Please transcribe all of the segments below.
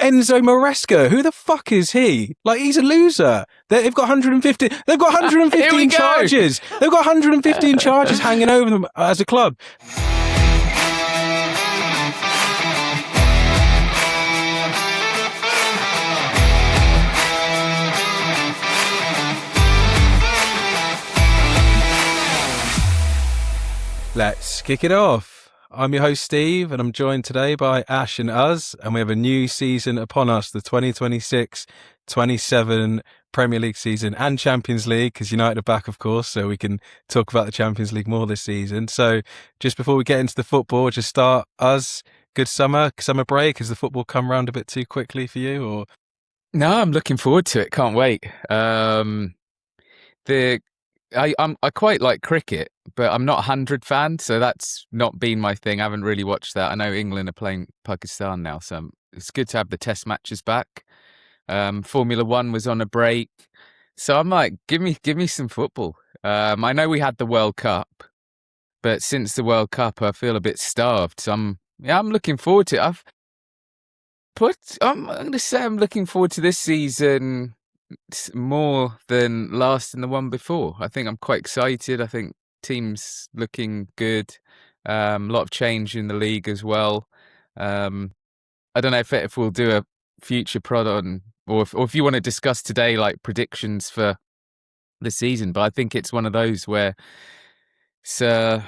Enzo Maresca. Who the fuck is he? Like, he's a loser. They've got 150. They've got 115 charges. They've got 115 charges hanging over them as a club. Let's kick it off. I'm your host, Steve, and I'm joined today by Ash and Uz, and we have a new season upon us, the 2026-27 Premier League season and Champions League, because United are back, of course, so we can talk about the Champions League more this season. So just before we get into the football, just start, Uz, good summer break. Has the football come round a bit too quickly for you? Or No, I'm looking forward to it. Can't wait. I quite like cricket, but I'm not a 100 fan, so that's not been my thing. I haven't really watched that. I know England are playing Pakistan now, so it's good to have the test matches back. Formula One was on a break, so I'm like, give me some football. I know we had the World Cup, but since the World Cup, I feel a bit starved. So I'm looking forward to it. I'm going to say I'm looking forward to this season more than last and the one before. I think I'm quite excited. I think teams looking good. A lot of change in the league as well. I don't know if we'll do a future prod on, or if you want to discuss today like predictions for the season, but I think it's one of those where it's a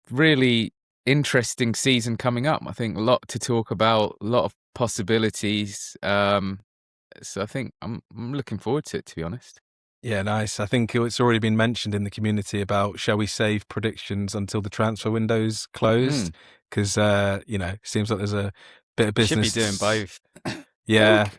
really interesting season coming up. I think a lot to talk about, a lot of possibilities. So I think I'm looking forward to it, to be honest. yeah, nice. I think it's already been mentioned in the community about, shall we save predictions until the transfer window's closed? Because seems like there's a bit of business. Should be doing both. Yeah.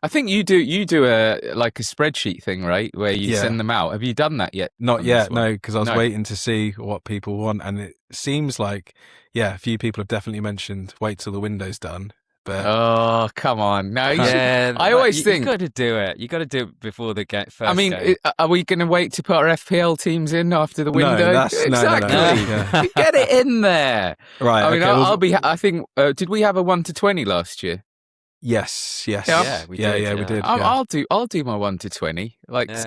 I think you do a spreadsheet thing, right? Where you send them out. Have you done that yet? Not yet, no, because I was waiting to see what people want, and it seems like, a few people have definitely mentioned wait till the window's done. But oh, come on! No, I always think you got to do it. You got to do it before the first game. Are we going to wait to put our FPL teams in after the window? No, exactly. No. Yeah. Get it in there, right? I mean, I'll be. I think. Did we have a 1 to 20 last year? Yes. Yeah, we did. We did. I'll do my 1 to 20.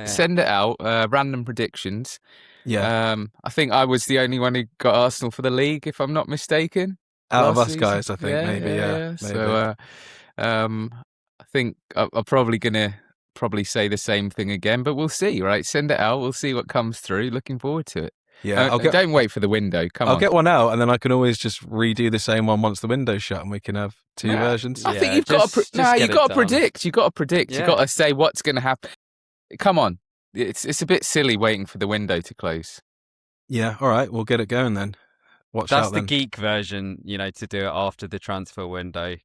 Send it out. Random predictions. Yeah. I think I was the only one who got Arsenal for the league, if I'm not mistaken. Out of us season. guys, I think maybe. Maybe. So, I think I'm probably gonna say the same thing again, but we'll see. Right, send it out. We'll see what comes through. Looking forward to it. Yeah, don't wait for the window. I'll get one out, and then I can always just redo the same one once the window's shut, and we can have two versions. I think you've got to predict. You've got to predict. You've got to say what's going to happen. Come on, it's a bit silly waiting for the window to close. Yeah, all right, we'll get it going then. That's the geek version, to do it after the transfer window.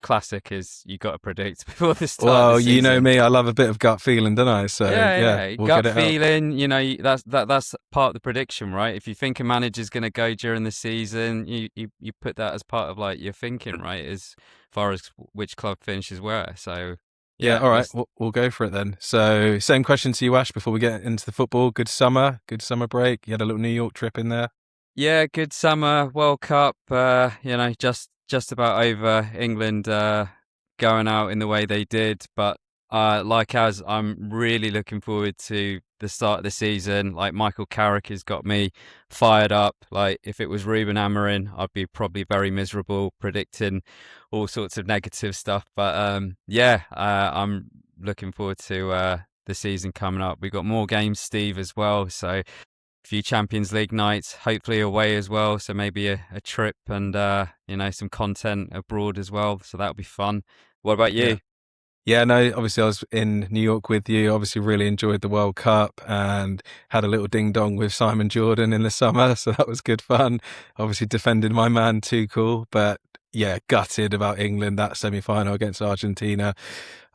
Classic is you got to predict before the start. Well, of the season. you know me, I love a bit of gut feeling, don't I? So we'll gut get it feeling. Out. That's part of the prediction, right? If you think a manager's going to go during the season, you put that as part of like your thinking, right? As far as which club finishes where. So yeah, all right, we'll go for it then. So same question to you, Ash, before we get into the football. Good summer break. You had a little New York trip in there. Yeah, good summer. World Cup, just about over. England going out in the way they did. But I'm really looking forward to the start of the season. Like, Michael Carrick has got me fired up. Like, if it was Ruben Amorim, I'd be probably very miserable predicting all sorts of negative stuff. But I'm looking forward to the season coming up. We've got more games, Steve, as well. So few Champions League nights, hopefully away as well. So maybe a trip and, some content abroad as well. So that'll be fun. What about you? Yeah, no, obviously I was in New York with you. Obviously really enjoyed the World Cup and had a little ding dong with Simon Jordan in the summer. So that was good fun. Obviously defended my man Tuchel, but gutted about England, that semi-final against Argentina.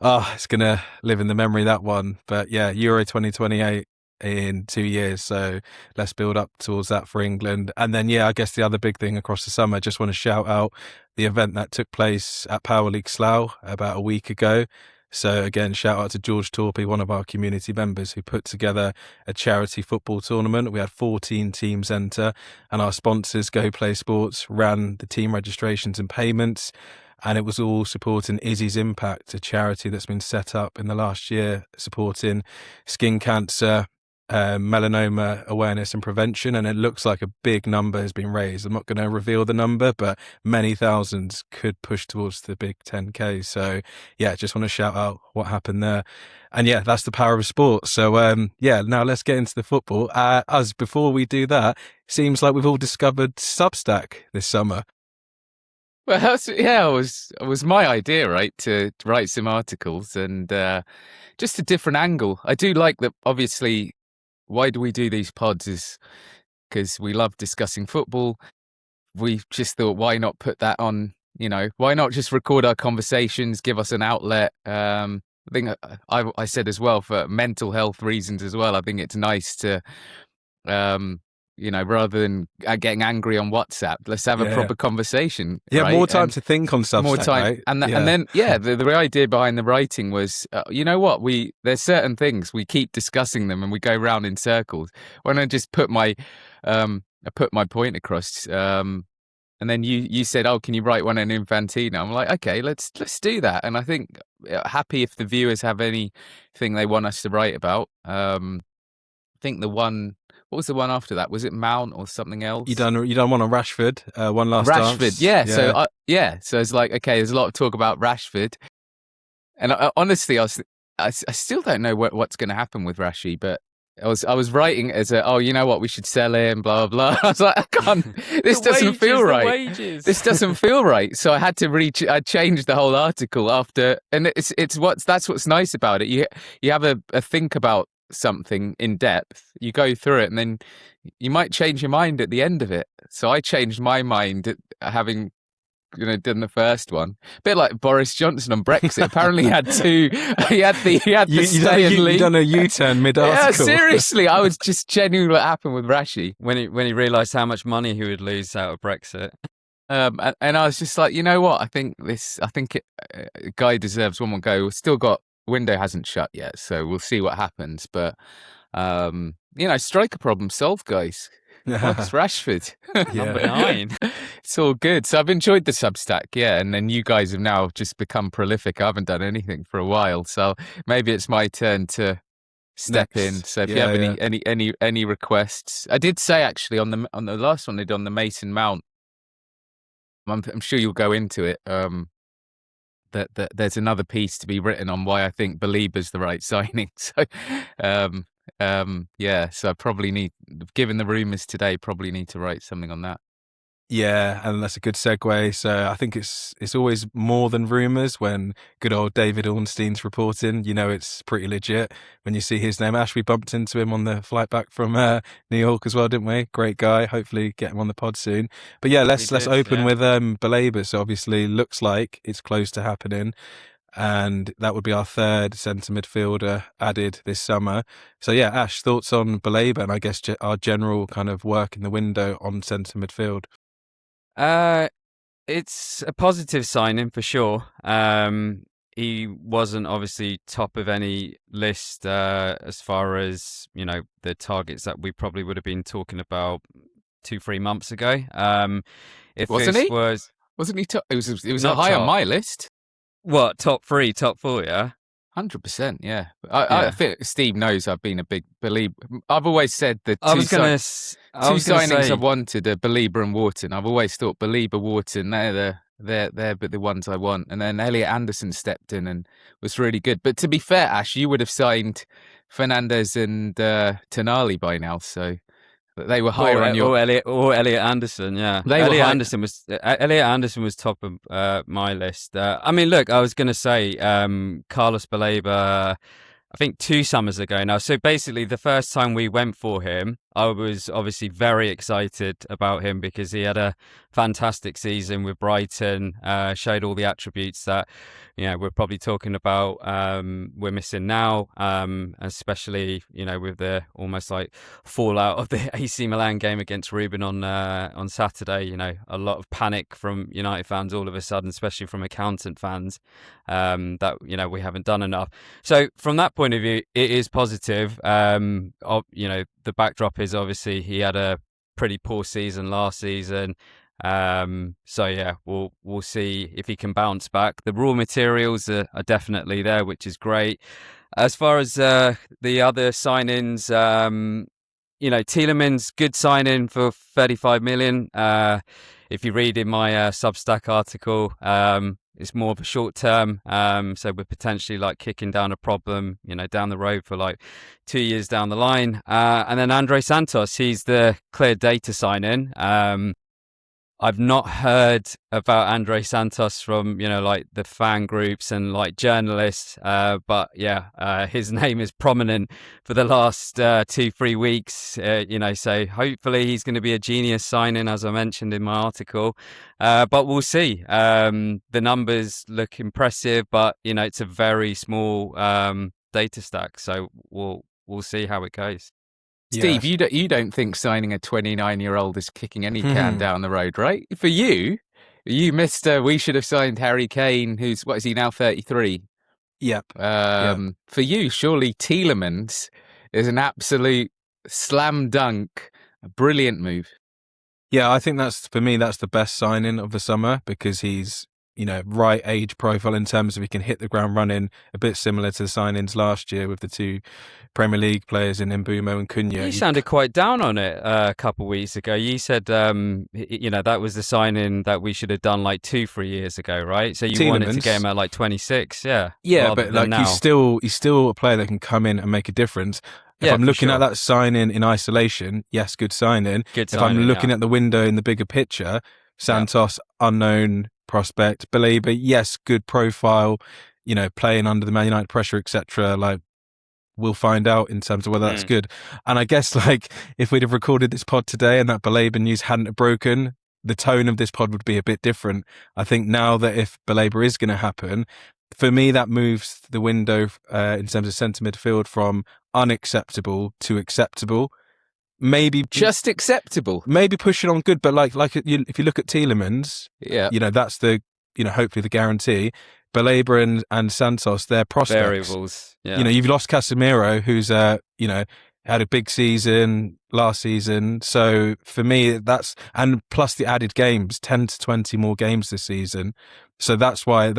It's going to live in the memory, that one. But Euro 2028. In 2 years, so let's build up towards that for England. And then I guess the other big thing across the summer, just want to shout out the event that took place at Power League Slough about a week ago. So again, shout out to George Torpy, one of our community members, who put together a charity football tournament. We had 14 teams enter, and our sponsors, Go Play Sports, ran the team registrations and payments. and it was all supporting Izzy's Impact, a charity that's been set up in the last year supporting skin cancer, melanoma awareness and prevention, and it looks like a big number has been raised. I'm not going to reveal the number, but many thousands could push towards the big 10K. So yeah, just want to shout out what happened there. And yeah, that's the power of sport. So yeah, now let's get into the football. Before we do that, seems like we've all discovered Substack this summer. Well, it was my idea, right, to write some articles and just a different angle. I do like that, obviously. Why do we do these pods is because we love discussing football. We just thought, why not put that on, why not just record our conversations, give us an outlet. I think I said as well, for mental health reasons as well, I think it's nice to, rather than getting angry on WhatsApp, let's have a proper conversation. Yeah, right? more time to think on Substack, more time, right? and then the idea behind the writing was, you know what, there's certain things we keep discussing them and we go round in circles. Why don't I just put my point across? And then you said, oh, can you write one on Infantino? I'm like, okay, let's do that. And I think happy if the viewers have anything they want us to write about. I think what was the one after that? Was it Mount or something else? You done one on Rashford, one last Rashford, dance. yeah. So it's like, okay, there's a lot of talk about Rashford, and honestly, I still don't know what's going to happen with Rashi, but I was writing as you know what, we should sell him, blah blah. I was like, I can't. This doesn't feel right. This doesn't feel right. So I had to I changed the whole article after, and that's what's nice about it. You have a think about something in depth, you go through it, and then you might change your mind at the end of it. So I changed my mind at having done the first one, a bit like Boris Johnson on Brexit. Apparently he had to stay and leave. You done a U-turn mid-article. Yeah, seriously, I was just genuinely what happened with Rashi when he realised how much money he would lose out of Brexit. And I was just like, you know what, I think guy deserves one more go. We've still got window hasn't shut yet, so we'll see what happens. But striker problem solved, guys. Marcus Rashford, number 9. It's all good. So I've enjoyed the Substack, yeah. And then you guys have now just become prolific. I haven't done anything for a while, so maybe it's my turn to step in. So if you have any requests, I did say actually on the last one they did on the Mason Mount. I'm sure you'll go into it. That there's another piece to be written on why I think Baleba's the right signing. So, so I probably need, given the rumours today, probably need to write something on that. Yeah, and that's a good segue. So I think it's always more than rumours when good old David Ornstein's reporting. It's pretty legit when you see his name. Ash, we bumped into him on the flight back from New York as well, didn't we? Great guy. Hopefully get him on the pod soon. But yeah, let's open with Baleba. So obviously looks like it's close to happening. And that would be our third centre midfielder added this summer. So yeah, Ash, thoughts on Baleba and I guess our general kind of work in the window on centre midfield? It's a positive signing for sure. He wasn't obviously top of any list as far as the targets that we probably would have been talking about 2-3 months ago. Wasn't he top? It was a high on my list. What, top 3, top 4? Yeah. 100%, yeah. I think Steve knows I've been a big believer. I've always said the two signings I've wanted are Baleba and Wharton. I've always thought Baleba, Wharton, they're the ones I want. And then Elliot Anderson stepped in and was really good. But to be fair, Ash, you would have signed Fernandes and Tonali by now, so they were higher on your... Or Elliot Anderson, yeah. Elliot Anderson was top of my list. I mean, look, I was going to say Carlos Baleba, I think 2 summers ago now. So basically, the first time we went for him, I was obviously very excited about him because he had a fantastic season with Brighton, showed all the attributes that we're probably talking about we're missing now, especially with the almost like fallout of the AC Milan game against Ruben on Saturday. A lot of panic from United fans all of a sudden, especially from accountant fans, that we haven't done enough. So from that point of view, it is positive. The backdrop is obviously he had a pretty poor season last season. So yeah, we'll see if he can bounce back. The raw materials are definitely there, which is great. As far as the other signings, Tielemans, good signing for 35 million. If you read in my Substack article, it's more of a short term. So we're potentially like kicking down a problem, down the road for like 2 years down the line. And then Andre Santos, he's the clear data signing. I've not heard about Andre Santos from, like the fan groups and like journalists. But yeah, his name is prominent for the last 2-3 weeks, so hopefully he's going to be a genius signing, as I mentioned in my article. But we'll see. The numbers look impressive, but, it's a very small data stack. So we'll see how it goes. Steve, you don't think signing a 29-year-old is kicking any can down the road, right? For you missed. We should have signed Harry Kane, who's what is he now, 33? Yep. For you, surely Tielemans is an absolute slam dunk, a brilliant move. Yeah, I think that's the best signing of the summer, because he's right age profile in terms of he can hit the ground running, a bit similar to the signings last year with the two Premier League players in Mbeumo and Cunha. You sounded quite down on it a couple of weeks ago. You said, that was the signing that we should have done like 2-3 years ago, right? So you wanted to get him at like 26, yeah. Yeah, but like he's still a player that can come in and make a difference. If I'm looking at that signing in isolation, yes, good signing. If I'm looking at the window in the bigger picture, Santos, unknown prospect. Baleba, yes, good profile, playing under the Man United pressure, etc. Like, we'll find out in terms of whether that's good. And I guess, like, if we'd have recorded this pod today and that Baleba news hadn't have broken, the tone of this pod would be a bit different. I think now that if Baleba is going to happen, for me, that moves the window in terms of centre midfield from unacceptable to acceptable. Maybe just acceptable. Maybe pushing on good, but if you look at Tielemans, that's the hopefully the guarantee. Baleba and Santos, they're prospects. Variables. Yeah. You've lost Casemiro, who's had a big season last season. So for me, and plus the added games, 10 to 20 more games this season. So that's why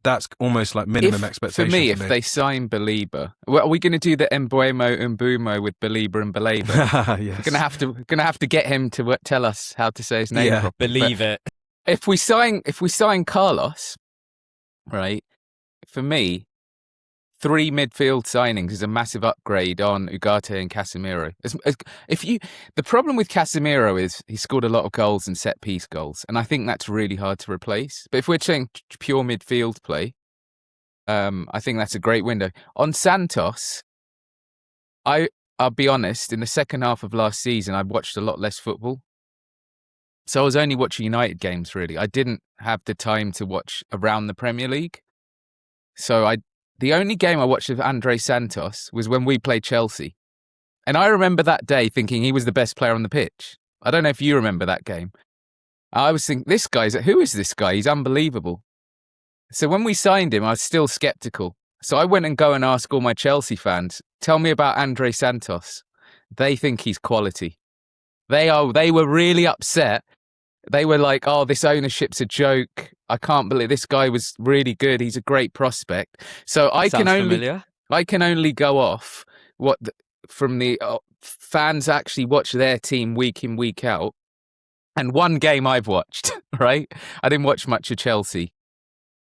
that's almost like minimum expectation. For me, if they sign Baleba, are we going to do the Mbeumo with Baleba and Baleba? Yes. We're gonna have to get him to tell us how to say his name properly. Believe it. If we sign Carlos, right? For me, 3 midfield signings is a massive upgrade on Ugarte and Casemiro. The problem with Casemiro is he scored a lot of goals and set piece goals, and I think that's really hard to replace. But if we're saying pure midfield play, I think that's a great window. On Santos, I'll be honest, in the second half of last season, I watched a lot less football. So I was only watching United games, really. I didn't have the time to watch around the Premier League. So the only game I watched of Andre Santos was when we played Chelsea. And I remember that day thinking he was the best player on the pitch. I don't know if you remember that game. I was thinking, who is this guy? He's unbelievable. So when we signed him, I was still sceptical. So I went and go and asked all my Chelsea fans, tell me about Andre Santos. They think he's quality. They were really upset. They were like, oh, this ownership's a joke. I can't believe this guy was really good. He's a great prospect. So I can only go off from the fans actually watch their team week in, week out. And one game I've watched, right? I didn't watch much of Chelsea,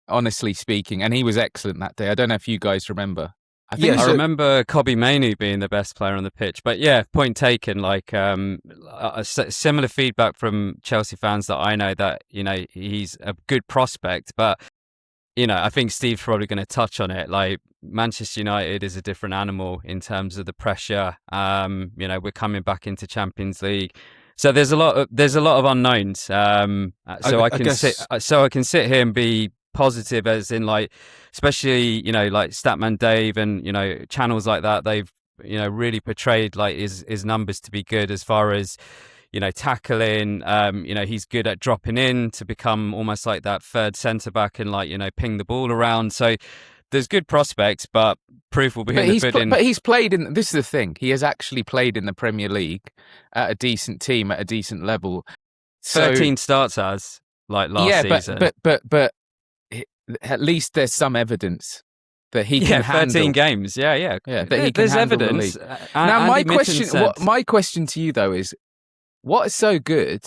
honestly speaking. And he was excellent that day. I don't know if you guys remember. I remember Kobbie Mainoo being the best player on the pitch. But yeah, point taken. Like similar feedback from Chelsea fans that I know that, he's a good prospect. But, I think Steve's probably going to touch on it. Like Manchester United is a different animal in terms of the pressure. We're coming back into Champions League. So there's a lot of unknowns. I can sit here and be positive, as in like, especially like Statman Dave and channels like that, they've really portrayed like his numbers to be good as far as tackling. He's good at dropping in to become almost like that third centre back and like ping the ball around. So there's good prospects, but proof will be in the pudding. But he's played in. This is the thing. He has actually played in the Premier League at a decent team at a decent level. So 13 starts as like last season. but at least there's some evidence that he can 13 handle. games. Yeah. That he can There's handle the evidence. league. Now, my question to you though is, what is so good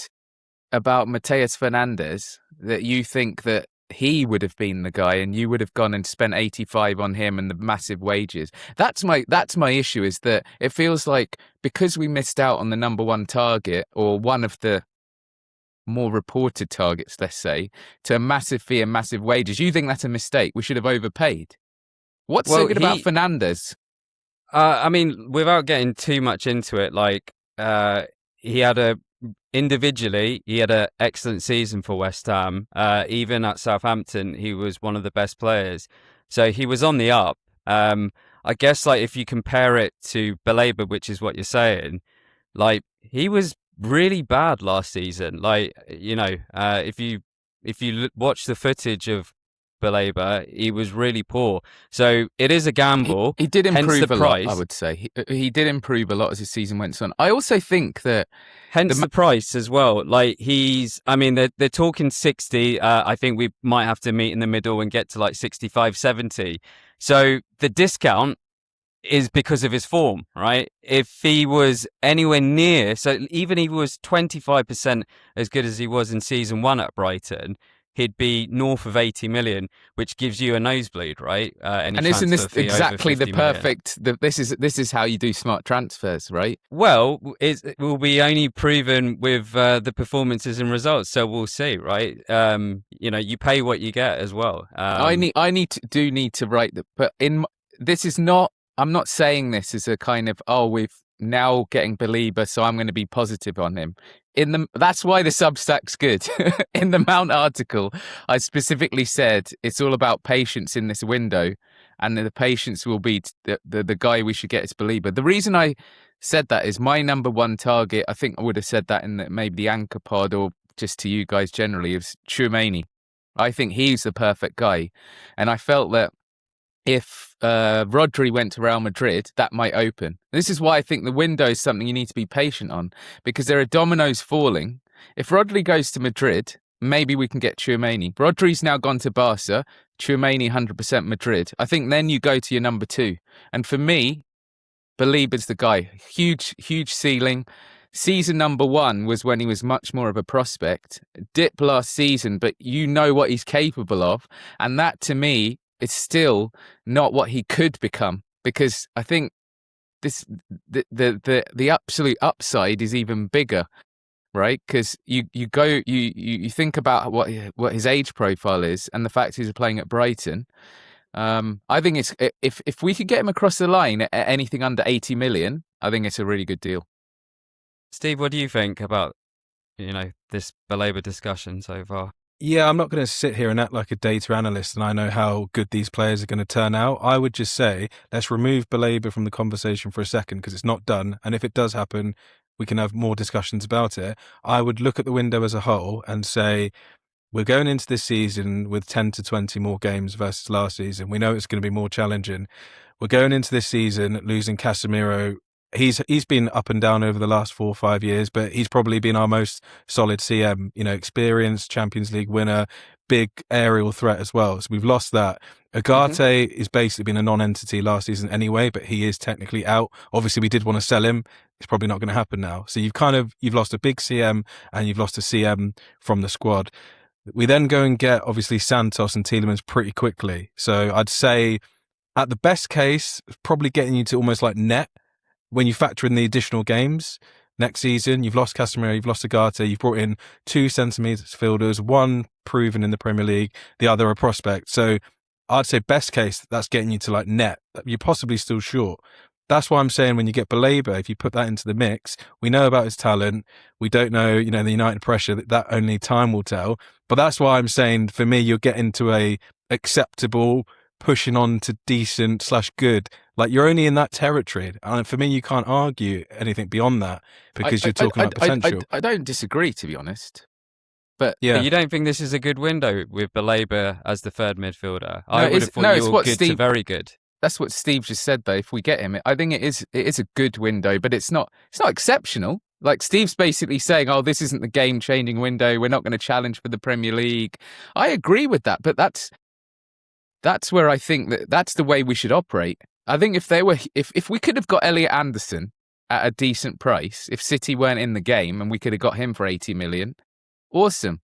about Mateus Fernandes that you think that he would have been the guy and you would have gone and spent 85 on him and the massive wages? That's my issue, is that it feels like because we missed out on the number one target, or one of the more reported targets, let's say, to a massive fee and massive wages, you think that's a mistake? We should have overpaid. What's so good about Fernandes? I mean, without getting too much into it, like he had individually, he had an excellent season for West Ham. Even at Southampton, he was one of the best players. So he was on the up. I guess, like, if you compare it to Baleba, which is what you're saying, like, he was really bad last season. Like, if you watch the footage of Baleba, he was really poor. So it is a gamble. He did improve the a price. lot, I would say. He did improve a lot as the season went on. I also think that... Hence the price as well. Like, they're talking 60. I think we might have to meet in the middle and get to like 65, 70. So the discount is because of his form, right? If he was anywhere near, so even if he was 25% as good as he was in season 1 at Brighton, he'd be north of 80 million, which gives you a nosebleed, right? And isn't this exactly the perfect... This is how you do smart transfers, right? Well, it will be only proven with the performances and results, so we'll see, right? You pay what you get as well. I need to write the... But this is not... I'm not saying this as a kind of, we've now getting Baleba, so I'm going to be positive on him. That's why the Substack's good. In the Mount article, I specifically said it's all about patience in this window, and the patience will be the guy we should get is Baleba. The reason I said that is my number one target, I think I would have said that in maybe the Anchor Pod or just to you guys generally, is Tielemans. I think he's the perfect guy. And I felt that if Rodri went to Real Madrid, that might open. This is why I think the window is something you need to be patient on, because there are dominoes falling. If Rodri goes to Madrid, maybe we can get Tielemans. Rodri's now gone to Barca, Tielemans 100% Madrid. I think then you go to your number 2. And for me, Baleba's the guy. Huge ceiling. Season number 1 was when he was much more of a prospect. Dip last season, but you know what he's capable of. And that, to me, it's still not what he could become, because I think the absolute upside is even bigger, right? Because you think about what his age profile is and the fact he's playing at Brighton. I think it's if we could get him across the line at anything under 80 million, I think it's a really good deal. Steve, what do you think about this Baleba discussion so far? Yeah, I'm not going to sit here and act like a data analyst and I know how good these players are going to turn out. I would just say, let's remove Baleba from the conversation for a second, because it's not done. And if it does happen, we can have more discussions about it. I would look at the window as a whole and say, we're going into this season with 10 to 20 more games versus last season. We know it's going to be more challenging. We're going into this season losing Casemiro. He's been up and down over the last 4 or 5 years, but he's probably been our most solid CM, experienced Champions League winner, big aerial threat as well. So we've lost that. Agate is basically been a non-entity last season anyway, but he is technically out. Obviously, we did want to sell him. It's probably not going to happen now. So you've lost a big CM and you've lost a CM from the squad. We then go and get, obviously, Santos and Tielemans pretty quickly. So I'd say, at the best case, probably getting you to almost like net. When you factor in the additional games next season, you've lost Casemiro, you've lost Agate, you've brought in 2 centre midfielders, one proven in the Premier League, the other a prospect. So I'd say best case, that's getting you to like net. You're possibly still short. That's why I'm saying when you get Baleba, if you put that into the mix, we know about his talent. We don't know, the United pressure, that only time will tell. But that's why I'm saying, for me, you'll get into a acceptable, pushing on to decent / good. Like, you're only in that territory. And for me, you can't argue anything beyond that, because you're talking about potential. I don't disagree, to be honest. But yeah, you don't think this is a good window with Baleba as the third midfielder? I would have thought you were good to very good. That's what Steve just said, though. If we get him, I think it is a good window, but it's not exceptional. Like Steve's basically saying, "Oh, this isn't the game-changing window. We're not going to challenge for the Premier League." I agree with that, but that's where I think that's the way we should operate. I think if we could have got Elliot Anderson at a decent price, if City weren't in the game and we could have got him for 80 million, awesome.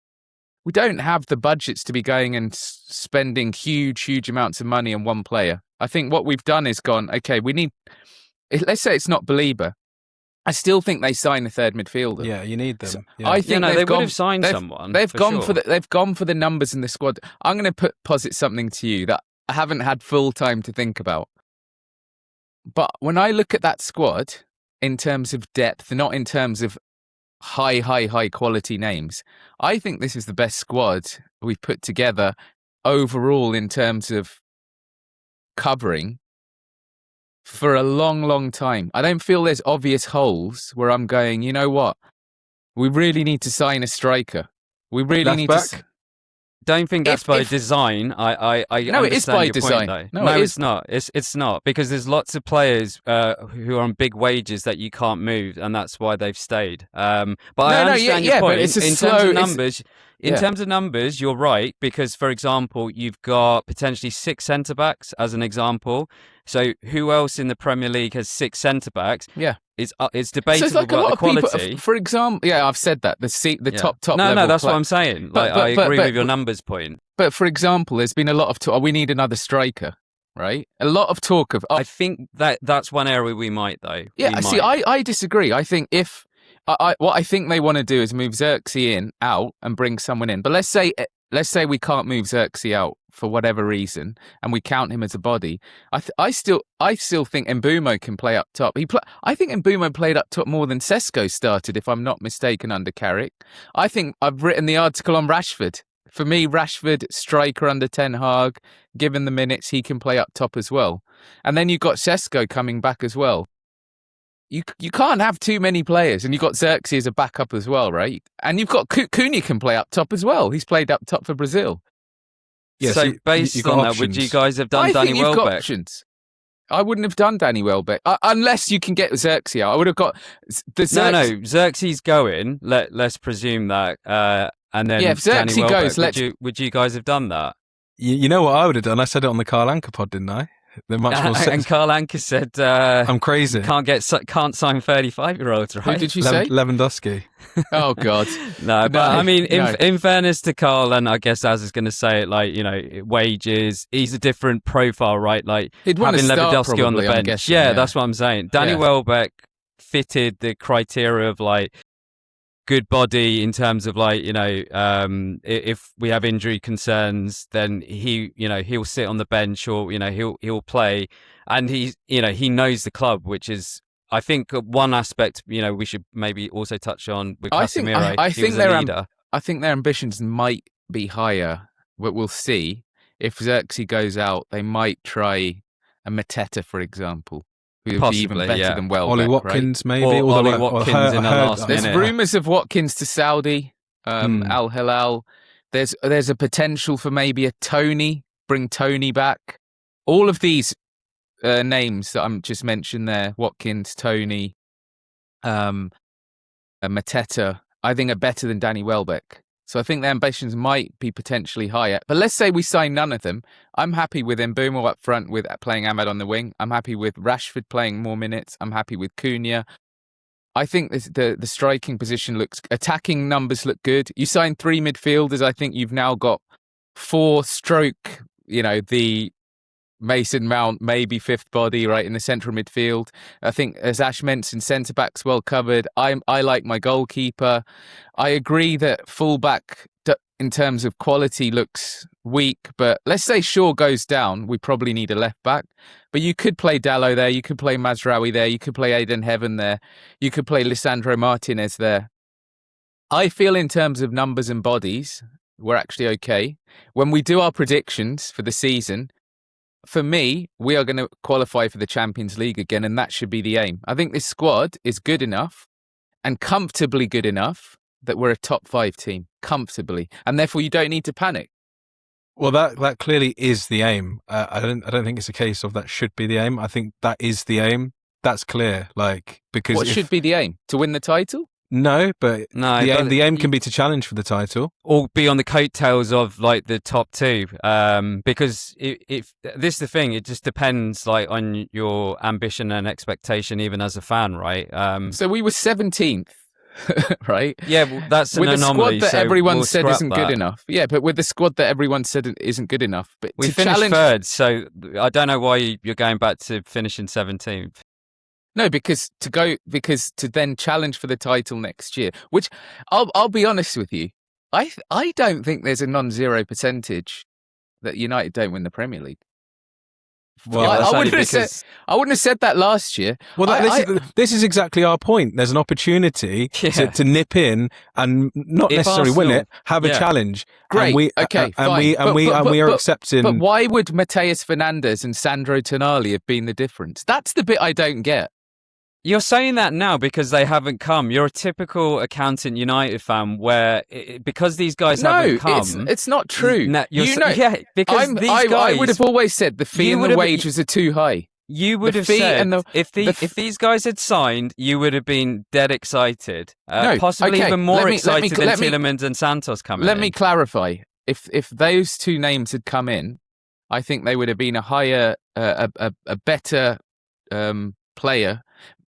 We don't have the budgets to be going and spending huge amounts of money on one player. I think what we've done is gone, okay, let's say it's not Baleba. I still think they sign a third midfielder. Yeah, you need them. So yeah. I think they would have signed someone. They've gone for the numbers in the squad. I'm going to posit something to you that I haven't had full time to think about. But when I look at that squad in terms of depth, not in terms of high quality names, I think this is the best squad we've put together overall in terms of covering for a long time. I don't feel there's obvious holes where I'm going, you know what? We really need to sign a striker. We really Left need back? to. Don't think that's by design. I No, it is by your design. Point, No, no, it it's not. It's not, because there's lots of players who are on big wages that you can't move, and that's why they've stayed. But I understand your point. But it's in terms of numbers. In terms of numbers, you're right, because, for example, you've got potentially 6 centre-backs, as an example. So who else in the Premier League has 6 centre-backs? Yeah. It's debatable so it's like a lot the of quality. People, for example, yeah, I've said that. The top No, level that's what I'm saying. Like, I agree with your numbers point. But for example, there's been a lot of talk, we need another striker, right? A lot of talk of... I think that's one area we might, though. Yeah, I disagree. I think what I think they want to do is move Xerxes out and bring someone in. But let's say we can't move Xerxes out for whatever reason, and we count him as a body. I still think Mbeumo can play up top. I think Mbeumo played up top more than Sesko started, if I'm not mistaken, under Carrick. I think I've written the article on Rashford. For me, Rashford, striker under Ten Hag, given the minutes, he can play up top as well. And then you've got Sesko coming back as well. You can't have too many players, and you've got Xerxes as a backup as well, right? And you've got Cunha can play up top as well. He's played up top for Brazil. Yeah, so based on that, would you guys have done Danny Welbeck? Got options. I wouldn't have done Danny Welbeck unless you can get Xerxes out. I would have got the Xerxes. No, Xerxes going. Let's presume that, and then if Xerxes Danny Welbeck, goes, would you guys have done that? You know what I would have done? I said it on the Carl Anka pod, didn't I? They're much more and Carl Anka said, "I'm crazy. Can't sign 35-year-olds." Right? Who did you say? Lewandowski. Oh God, no. But I mean, in fairness to Carl, and I guess Az is going to say it, like, you know, wages. He's a different profile, right? Like having Lewandowski on the bench. Guessing, yeah, that's what I'm saying. Danny Welbeck fitted the criteria of like good body in terms of, like, you know, if we have injury concerns, then he'll sit on the bench, or, you know, he'll play, and he knows the club, which is, I think, one aspect, you know, we should maybe also touch on with Casemiro. I think their ambitions might be higher, but we'll see. If Xerxes goes out, they might try a Mateta, for example. Who would be even better than Welbeck, Ollie Watkins, right? maybe. Or Ollie Watkins in the last minute. There's rumours of Watkins to Saudi, Al Hilal. There's a potential for maybe a Tony, bring Tony back. All of these names that I'm just mentioned there, Watkins, Tony, Mateta, I think are better than Danny Welbeck. So I think their ambitions might be potentially higher. But let's say we sign none of them. I'm happy with Mbeumo up front with playing Ahmad on the wing. I'm happy with Rashford playing more minutes. I'm happy with Cunha. I think the striking position attacking numbers look good. You sign 3 midfielders. I think you've now got 4 stroke, you know, the Mason Mount, maybe 5th body right in the central midfield. I think, as Ash mentioned, centre-backs well covered. I like my goalkeeper. I agree that full-back, in terms of quality, looks weak, but let's say Shaw goes down, we probably need a left-back. But you could play Dalot there, you could play Mazraoui there, you could play Aiden Heaven there, you could play Lisandro Martinez there. I feel in terms of numbers and bodies, we're actually okay. When we do our predictions for the season, for me, we are going to qualify for the Champions League again, and that should be the aim. I think this squad is good enough and comfortably good enough that we're a top 5 team, comfortably, and therefore you don't need to panic. Well, that clearly is the aim. I don't think it's a case of that should be the aim. I think that is the aim. That's clear. Like, because What should be the aim? To win the title? No, but No, the aim can be to challenge for the title. Or be on the coattails of like the top two. Because if this is the thing, it just depends like on your ambition and expectation, even as a fan, right? So we were 17th. Right? Yeah, well, that's an with anomaly. the squad that so everyone we'll said scrap isn't that. good enough. Yeah, but with the squad that everyone said isn't good enough. But We to finished challenge third, so I don't know why you're going back to finishing 17th. No, because to then challenge for the title next year, which I'll be honest with you, I don't think there's a non-zero percentage that United don't win the Premier League. Well, Yeah, that's I only wouldn't have said that last year. Well, this is exactly our point. There's an opportunity to nip in and not If necessarily win Arsenal- it, have a yeah. challenge. Great. And we, Okay, and fine. we are accepting. But why would Matheus Fernandes and Sandro Tonali have been the difference? That's the bit I don't get. You're saying that now because they haven't come. You're a typical accountant United fan where because these guys haven't come. It's not true. Because these guys. I would have always said the fee and the wages are too high. You would The have fee said and if these guys had signed, you would have been dead excited. No, Possibly okay, even more let me- excited than let me- Tielemans and Santos coming Let in. me clarify. If those two names had come in, I think they would have been a higher, a better player.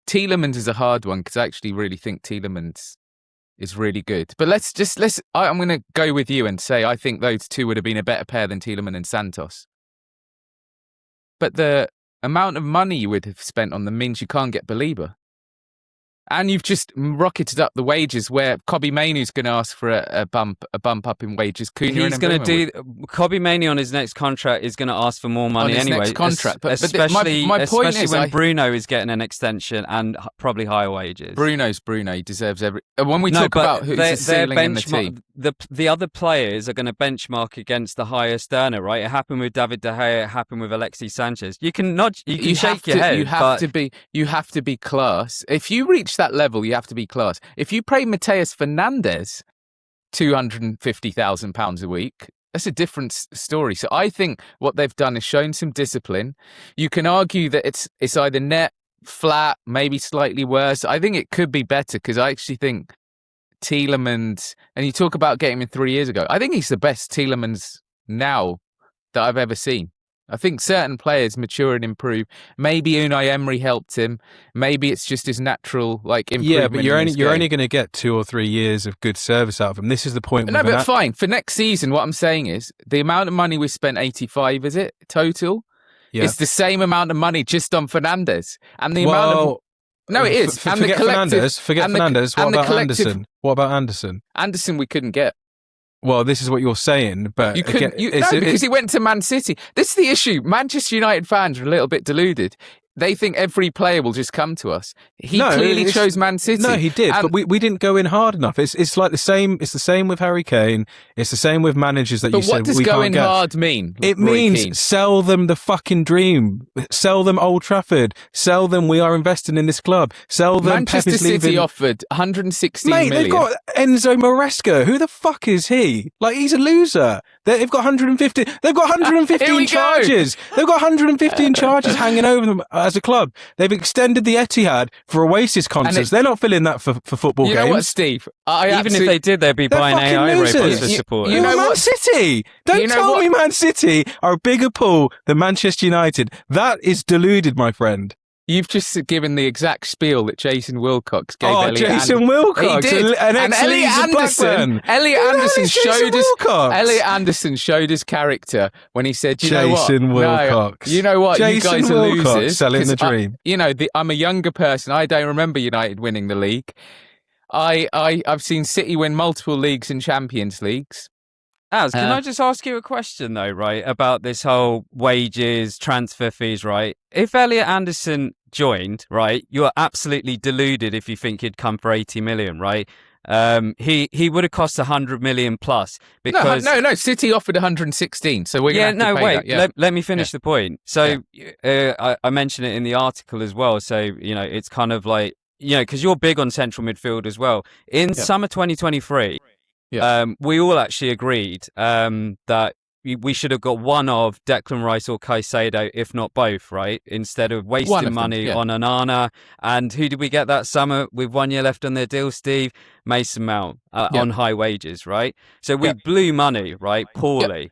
Tielemans is a hard one because I actually really think Tielemans is really good. But I'm going to go with you and say I think those two would have been a better pair than Tielemans and Santos. But the amount of money you would have spent on them means you can't get Baleba. And you've just rocketed up the wages where Kobbie Mainoo's going to ask for a bump up in wages. He's going to do. Kobbie Mainoo on his next contract is going to ask for more money his anyway. next contract, but especially my point is, when Bruno is getting an extension and probably higher wages. Bruno's Bruno. He deserves every. When we talk about who's the ceiling in the team, the other players are going to benchmark against the highest earner, right? It happened with David De Gea. It happened with Alexis Sanchez. You can nod. You can shake your head. You have to be class. If you reach that level, you have to be class. If you pay Matheus Fernandes £250,000 a week, that's a different story. So I think what they've done is shown some discipline. You can argue that it's either net, flat, maybe slightly worse. I think it could be better because I actually think Tielemans, and you talk about getting him 3 years ago, I think he's the best Tielemans now that I've ever seen. I think certain players mature and improve. Maybe Unai Emery helped him. Maybe it's just his natural improvement. Yeah, but you're only going to get 2 or 3 years of good service out of him. This is the point. No, but fine. For next season, what I'm saying is the amount of money we spent, 85, is it total? Yeah. It's the same amount of money just on Fernandes, and the amount of. No, it is. And forget Fernandes. What about Anderson? What about Anderson? Anderson, we couldn't get. Well, this is what you're saying, but you couldn't. Because he went to Man City. This is the issue. Manchester United fans are a little bit deluded. They think every player will just come to us. He clearly chose Man City. No, he did, but we didn't go in hard enough. It's like the same. It's the same with Harry Kane. It's the same with managers that you said we can't get. But what does going hard mean? It means sell them the fucking dream. Sell them Old Trafford. Sell them we are investing in this club. Sell them Manchester City offered 116 million. They've got Enzo Maresca. Who the fuck is he? Like, he's a loser. They've got 150. They've got 115 charges. They've got 115 charges hanging over them as a club. They've extended the Etihad for Oasis concerts. They're not filling that for football games. You know what, Steve? Even if they did, they'd be buying AI robots for support. You know Man City. Don't tell me Man City are a bigger pool than Manchester United. That is deluded, my friend. You've just given the exact spiel that Jason Wilcox gave Elliot Jason Wilcox. He did. And Elliot Anderson showed his character when he said, Jason Wilcox. You know what? You guys are losers. Selling the dream. I'm a younger person. I don't remember United winning the league. I've seen City win multiple leagues and Champions Leagues. Az, can I just ask you a question, though, right, about this whole wages, transfer fees, right? If Elliot Anderson joined, right, you're absolutely deluded if you think he'd come for 80 million, right? He would have cost 100 million plus because no. City offered 116, so we're going to have to pay that. Yeah. Let me finish the point. So I mentioned it in the article as well. So it's kind of like because you're big on central midfield as well. In summer 2023. Yeah. We all actually agreed that we should have got one of Declan Rice or Caicedo, if not both, right? Instead of One wasting of them, money yeah. on Onana. And who did we get that summer with 1 year left on their deal, Steve? Mason Mount on high wages, right? So we blew money, right? Poorly.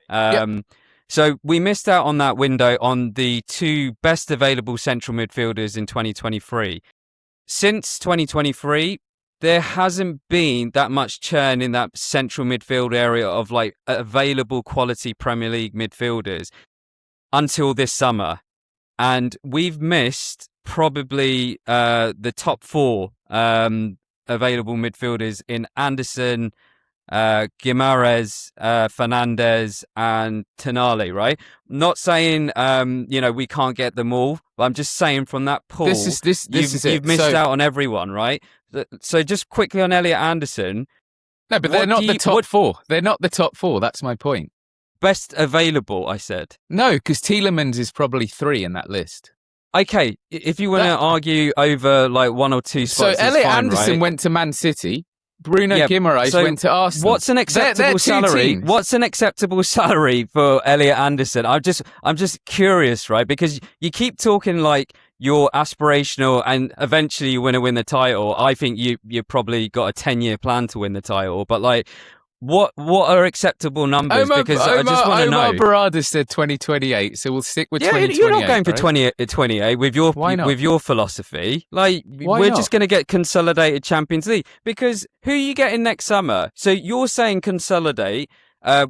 So we missed out on that window on the two best available central midfielders in 2023. Since 2023, there hasn't been that much churn in that central midfield area of like available quality Premier League midfielders until this summer. And we've missed probably the top four available midfielders in Anderson, Guimaraes, Fernandes, and Tonali, right? Not saying we can't get them all, but I'm just saying from that pool, This is you've missed out on everyone, right? So just quickly on Elliot Anderson. No, but they're not the top four. They're not the top four. That's my point. Best available, I said. No, because Tielemans is probably 3 in that list. Okay, if you want to argue over like 1 or 2 spots, so Elliot fine, Anderson right? went to Man City. Bruno Guimaraes went to Arsenal. What's an acceptable salary? What's an acceptable salary for Elliot Anderson? I'm just curious, right? Because you keep talking like you're aspirational and eventually you want to win the title. I think you probably got a 10-year plan to win the title, but like what are acceptable numbers? Because I just want to know. Omar Barada said 2028, so we'll stick with 2028. You're not going for right? 28 with your philosophy. Like we're just going to get consolidated Champions League because who are you getting next summer? So you're saying consolidate.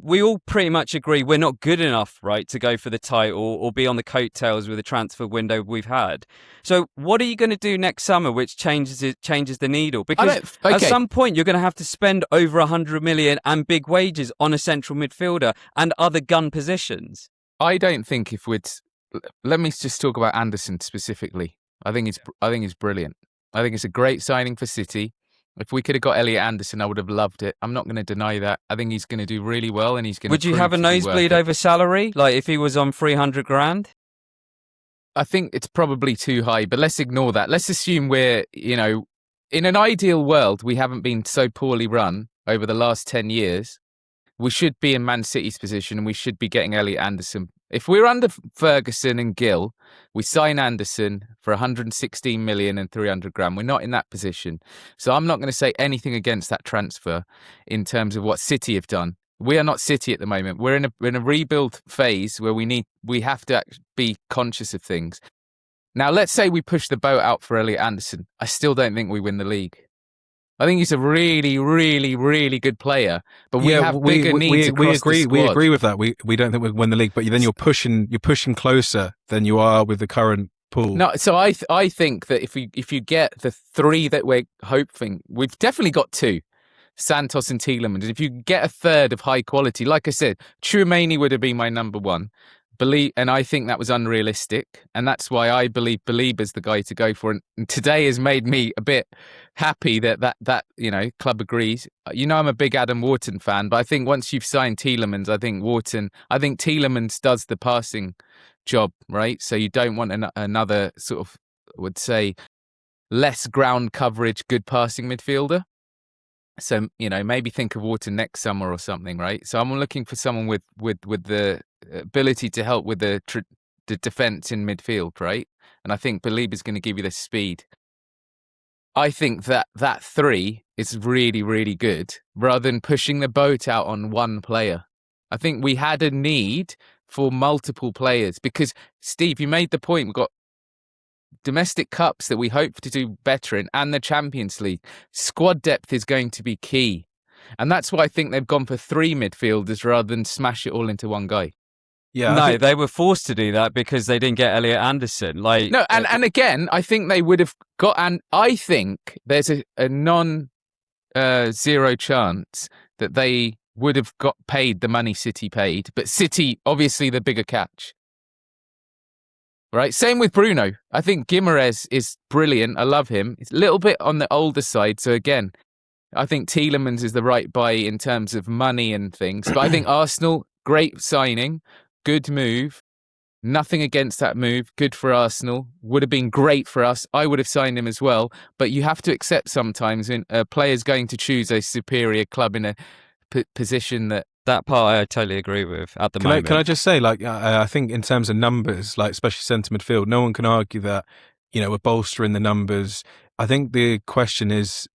We all pretty much agree we're not good enough, right, to go for the title or be on the coattails with the transfer window we've had. So what are you going to do next summer which changes the needle? Because at some point you're going to have to spend over 100 million and big wages on a central midfielder and other gun positions. I don't think let me just talk about Anderson specifically. I think he's brilliant. I think it's a great signing for City. If we could have got Elliot Anderson, I would have loved it. I'm not going to deny that. I think he's going to do really well, and he's going to. Would you have a nosebleed over salary, like if he was on 300 grand? I think it's probably too high, but let's ignore that. Let's assume we're, in an ideal world, we haven't been so poorly run over the last 10 years. We should be in Man City's position, and we should be getting Elliot Anderson. If we're under Ferguson and Gill, we sign Anderson for 116 million and 300 grand. We're not in that position. So I'm not going to say anything against that transfer in terms of what City have done. We are not City at the moment. We're in a rebuild phase where we have to be conscious of things. Now, let's say we push the boat out for Elliot Anderson. I still don't think we win the league. I think he's a really, really, really good player, but we have bigger needs across the squad. We agree with that. We don't think we'll win the league, but then you're pushing closer than you are with the current pool. No, so I think that if you get the 3 that we're hoping, we've definitely got 2, Santos and Tielemans. If you get a third of high quality, like I said, Tchouameni would have been my number 1. And I think that was unrealistic, and that's why I believe Baleba's the guy to go for. And today has made me a bit happy that club agrees. I'm a big Adam Wharton fan, but I think once you've signed Tielemans, I think Tielemans does the passing job, right? So you don't want another sort of, I would say, less ground coverage, good passing midfielder. So maybe think of Wharton next summer or something, right? So I'm looking for someone with the ability to help with the defense in midfield, right? And I think Baleba's going to give you the speed. I think that 3 is really, really good rather than pushing the boat out on one player. I think we had a need for multiple players because, Steve, you made the point, we've got domestic cups that we hope to do better in and the Champions League. Squad depth is going to be key. And that's why I think they've gone for 3 midfielders rather than smash it all into one guy. Yeah, they were forced to do that because they didn't get Elliot Anderson. And again, I think they would have got, and I think there's a non-zero chance that they would have got paid the money City paid, but City, obviously the bigger catch. Right, same with Bruno. I think Guimaraes is brilliant. I love him. He's a little bit on the older side, so again, I think Tielemans is the right buy in terms of money and things. But I think Arsenal, great signing, good move. Nothing against that move. Good for Arsenal. Would have been great for us. I would have signed him as well. But you have to accept sometimes when a player's going to choose a superior club in a position that that part I totally agree with at the moment. Can I just say, like, I think in terms of numbers, like especially centre midfield, no one can argue that, you know, we're bolstering the numbers. I think the question is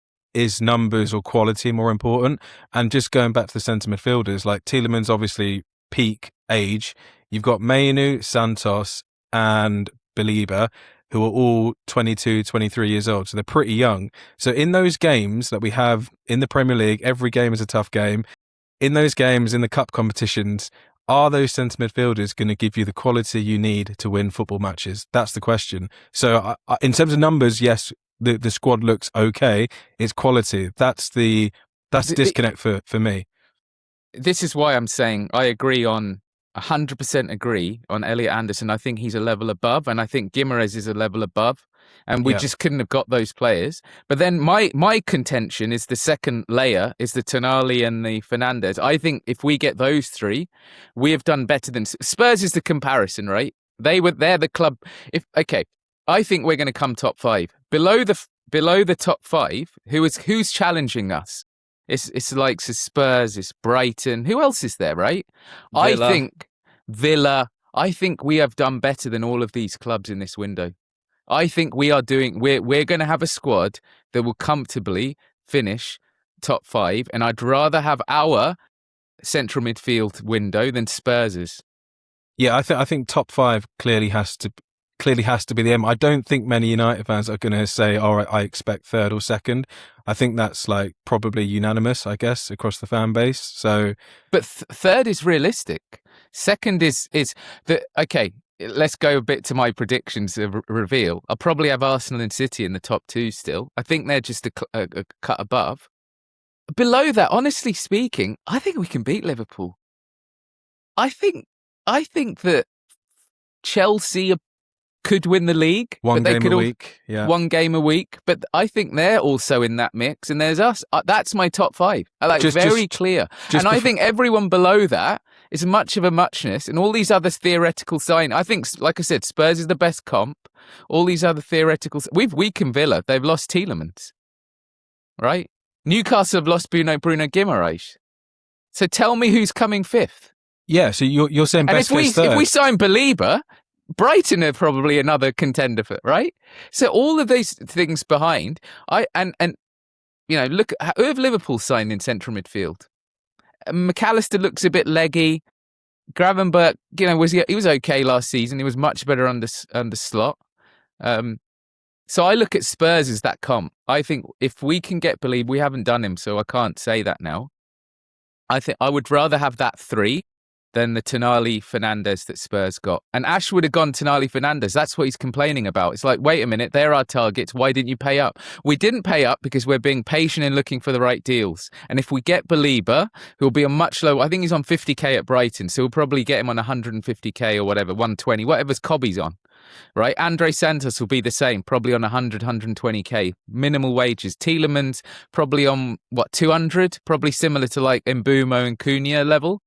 numbers or quality more important? And just going back to the centre midfielders, like Tielemans, obviously peak age. You've got Mainu, Santos, and Baleba, who are all 22, 23 years old. So they're pretty young. So in those games that we have in the Premier League, every game is a tough game. In those games, in the cup competitions, are those centre midfielders going to give you the quality you need to win football matches? That's the question. So in terms of numbers, yes, the squad looks okay. It's quality. That's the disconnect for me. This is why I'm saying I agree on 100% agree on Elliot Anderson. I think he's a level above, and I think Guimaraes is a level above, and we just couldn't have got those players. But then my contention is the second layer is the Tonali and the Fernandes. I think if we get those three, we have done better than Spurs. Is the comparison, right? They're the club. I think we're going to come top 5 below the top 5. Who's challenging us? It's like Spurs, it's Brighton. Who else is there, right? Villa. I think Villa. I think we have done better than all of these clubs in this window. I think we're going to have a squad that will comfortably finish top 5, and I'd rather have our central midfield window than Spurs's. Yeah, I think top 5 clearly has to be the aim. I don't think many United fans are going to say, all right, I expect 3rd or 2nd. I think that's like probably unanimous, I guess, across the fan base. So, but 3rd is realistic. 2nd is okay. Let's go a bit to my predictions of reveal. I'll probably have Arsenal and City in the top 2 still. I think they're just a cut above. Below that, honestly speaking, I think we can beat Liverpool. I think that Chelsea could win the league. One game a week. Yeah. One game a week. But I think they're also in that mix. And there's us. That's my top 5. Clear. And I think everyone below that is much of a muchness. And all these other theoretical sign. I think, like I said, Spurs is the best comp. All these other theoretical. We've weakened Villa. They've lost Tielemans. Right? Newcastle have lost Bruno Guimaraes. So tell me who's coming 5th. Yeah, so you're saying best and fit 3rd. If we sign Baleba, Brighton are probably another contender for it, right? So all of these things behind, look at who have Liverpool signed in central midfield. McAllister looks a bit leggy. Gravenberch, he was okay last season. He was much better under Slot. So I look at Spurs as that comp. I think if we can get Baleba, we haven't done him, so I can't say that now. I think I would rather have that 3 than the Tonali Fernandes that Spurs got. And Ash would have gone Tonali Fernandes. That's what he's complaining about. It's like, wait a minute, they're our targets. Why didn't you pay up? We didn't pay up because we're being patient and looking for the right deals. And if we get Baleba, who'll be on much lower, I think he's on 50k at Brighton, so we'll probably get him on 150k or whatever, 120, whatever's Cobby's on. Right? Andre Santos will be the same, probably on 100, 120k, minimal wages. Tielemans probably on 200, probably similar to like Mbumo and Cunha level.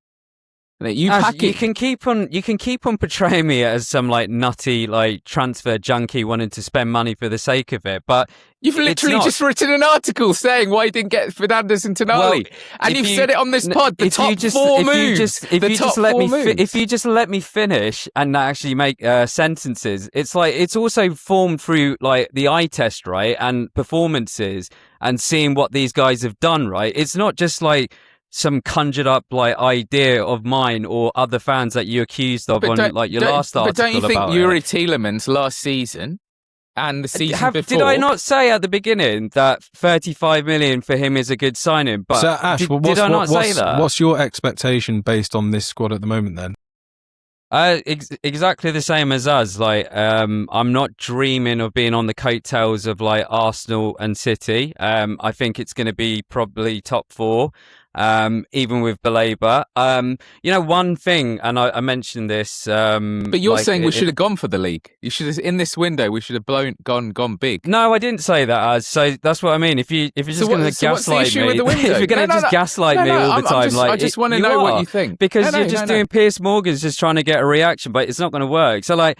You can keep on portraying me as some like nutty like transfer junkie wanting to spend money for the sake of it, but you've literally just written an article saying why you didn't get Fernandes and Tonali, and you've said it on this pod. The top 4 moves. If you just let me finish and actually make sentences, it's like it's also formed through like the eye test, right, and performances and seeing what these guys have done, right. It's not just like some conjured up like idea of mine or other fans that you accused of on like your last article. But don't you think Yuri Tielemans last season and the season before? Did I not say at the beginning that 35 million for him is a good signing? But so Ash, did I not say that? What's your expectation based on this squad at the moment then? Exactly the same as us. Like, I'm not dreaming of being on the coattails of like Arsenal and City. I think it's going to be probably top 4. Even with Baleba. One thing, and I mentioned this. But you're saying we should have gone for the league. You should have, in this window, we should have gone big. No, I didn't say that. So that's what I mean. If you're just going to gaslight me, if you're going to just gaslight me all the time, I just want to know what you think. Because you're just doing Piers Morgan's just trying to get a reaction, but it's not going to work. So like,